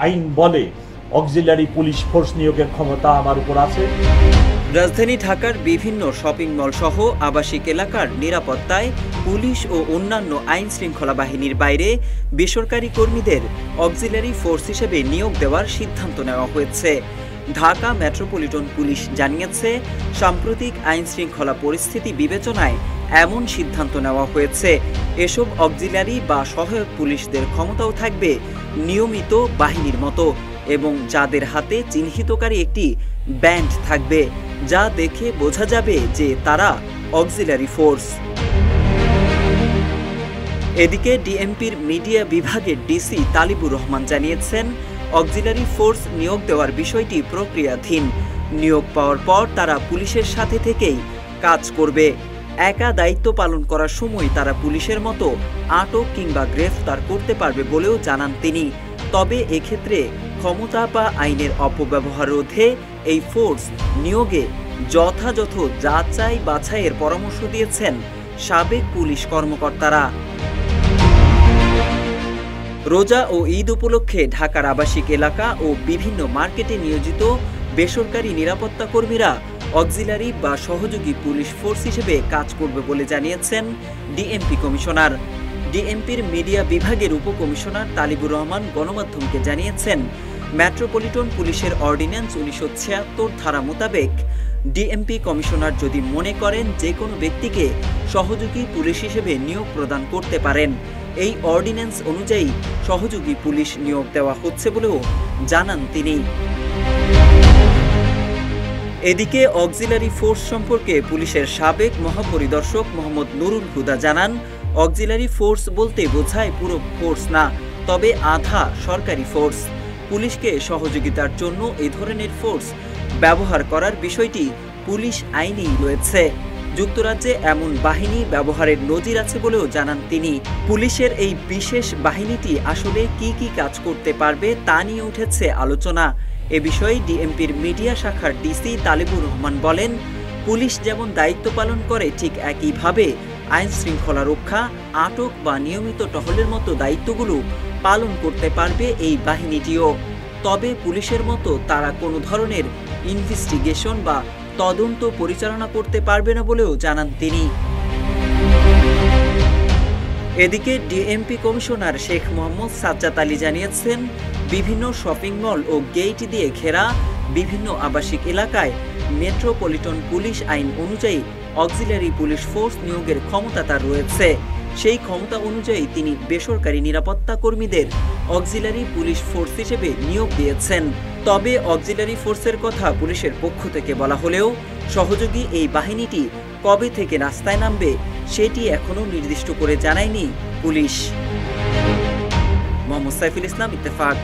আইন বলে auxiliary police force নিয়োগের ক্ষমতা আমার উপর আছে। রাজধানী ঢাকার বিভিন্ন শপিং মল সহ আবাসিক এলাকার নিরাপত্তায় পুলিশ ও অন্যান্য আইন শৃঙ্খলা বাহিনীর বাইরে বেসরকারি কর্মীদের অক্সিলারি ফোর্স হিসেবে নিয়োগ দেওয়ার সিদ্ধান্ত নেওয়া হয়েছে। ঢাকা মেট্রোপলিটন পুলিশ জানিয়েছে, সাম্প্রতিক আইন শৃঙ্খলা পরিস্থিতি বিবেচনায় এমন সিদ্ধান্ত নেওয়া হয়েছে। এসব অক্সিলারি বা সহায়ক পুলিশদের ক্ষমতাও থাকবে নিয়মিত বাহিনীর মতো এবং যাদের হাতে চিহ্নিতকারী একটি ব্যান্ড থাকবে, যা দেখে বোঝা যাবে যে তারা অক্সিলারি ফোর্স। এদিকে ডিএমপির মিডিয়া বিভাগের ডিসি তালিবুর রহমান জানিয়েছেন, অক্সিলারি ফোর্স নিয়োগ দেওয়ার বিষয়টি প্রক্রিয়াধীন। নিয়োগ পাওয়ার পর তারা পুলিশের সাথে থেকেই কাজ করবে। একা দায়িত্ব পালন করার সময় তারা পুলিশের মতো আটক কিংবা গ্রেফতার করতে পারবে বলেও জানান তিনি। তবে এক্ষেত্রে ক্ষমতা বা আইনের অপব্যবহার রোধে এই ফোর্স নিয়োগে যথাযথ যাচাই বাছাইয়ের পরামর্শ দিয়েছেন সাবেক পুলিশ কর্মকর্তারা। রোজা ও ঈদ উপলক্ষে ঢাকার আবাসিক এলাকা ও বিভিন্ন মার্কেটে নিয়োজিত বেসরকারি নিরাপত্তা কর্মীরা অক্সিলারি বা সহযোগী পুলিশ ফোর্স হিসেবে কাজ করবে বলে জানিয়েছেন ডিএমপি কমিশনার। ডিএমপির মিডিয়া বিভাগের উপকমিশনার তালিবুর রহমান গণমাধ্যমকে জানিয়েছেন, মেট্রোপলিটন পুলিশের অর্ডিন্যান্স 1976 ধারা মোতাবেক ডিএমপি কমিশনার যদি মনে করেন যে কোনো ব্যক্তিকে সহযোগী পুলিশ হিসেবে নিয়োগ প্রদান করতে পারেন, এই অর্ডিন্যান্স অনুযায়ী সহযোগী পুলিশ নিয়োগ দেওয়া হচ্ছে বলেও জানান তিনি। এদিকে অক্সিলারি ফোর্স সম্পর্কে পুলিশের সাবেক মহাপরিদর্শক মোহাম্মদ নুরুল হুদা জানান, অক্সিলারি ফোর্স বলতে বোঝায় পুরো ফোর্স না, তবে আধা সরকারি ফোর্স। পুলিশকে সহযোগিতার জন্য এই ধরনের ফোর্স ব্যবহার করার বিষয়টি পুলিশ আইনেই রয়েছে। যুক্তরাজ্যে এমন বাহিনী ব্যবহারের নজির আছে বলেও জানান তিনি। পুলিশের এই বিশেষ বাহিনীটি আসলে কি কি কাজ করতে পারবে তা নিয়ে উঠেছে আলোচনা। এ বিষয়ে ডিএমপির মিডিয়া শাখার ডিসি তালিবুর রহমান বলেন, পুলিশ যেমন দায়িত্ব পালন করে ঠিক একইভাবে আইন শৃঙ্খলা রক্ষা, আটক বা নিয়মিত টহলের মতো দায়িত্বগুলো পালন করতে পারবে এই বাহিনীটিও। তবে পুলিশের মতো তারা কোনো ধরনের ইনভেস্টিগেশন বা তদন্ত পরিচালনা করতে পারবে না বলেও জানান তিনি। এদিকে ডিএমপি কমিশনার শেখ মোহাম্মদ সাজ্জাদ আলী জানিয়েছেন, বিভিন্ন শপিং মল ও গেট দিয়ে ঘেরা বিভিন্ন আবাসিক এলাকায় মেট্রোপলিটন পুলিশ আইন অনুযায়ী অক্সিলারি পুলিশ ফোর্স নিয়োগের ক্ষমতা তার রয়েছে। সেই ক্ষমতা অনুযায়ী তিনি বেসরকারি নিরাপত্তা কর্মীদের অক্সিলারি পুলিশ ফোর্স হিসেবে নিয়োগ দিয়েছেন। তবে অক্সিলারি ফোর্সের কথা পুলিশের পক্ষ থেকে বলা হলেও সহযোগী এই বাহিনীটি কবে থেকে রাস্তায় নামবে সেটি এখনো নির্দিষ্ট করে জানায়নি পুলিশ। মোহাম্মদ সাইফুল ইসলাম, ইত্তেফাক।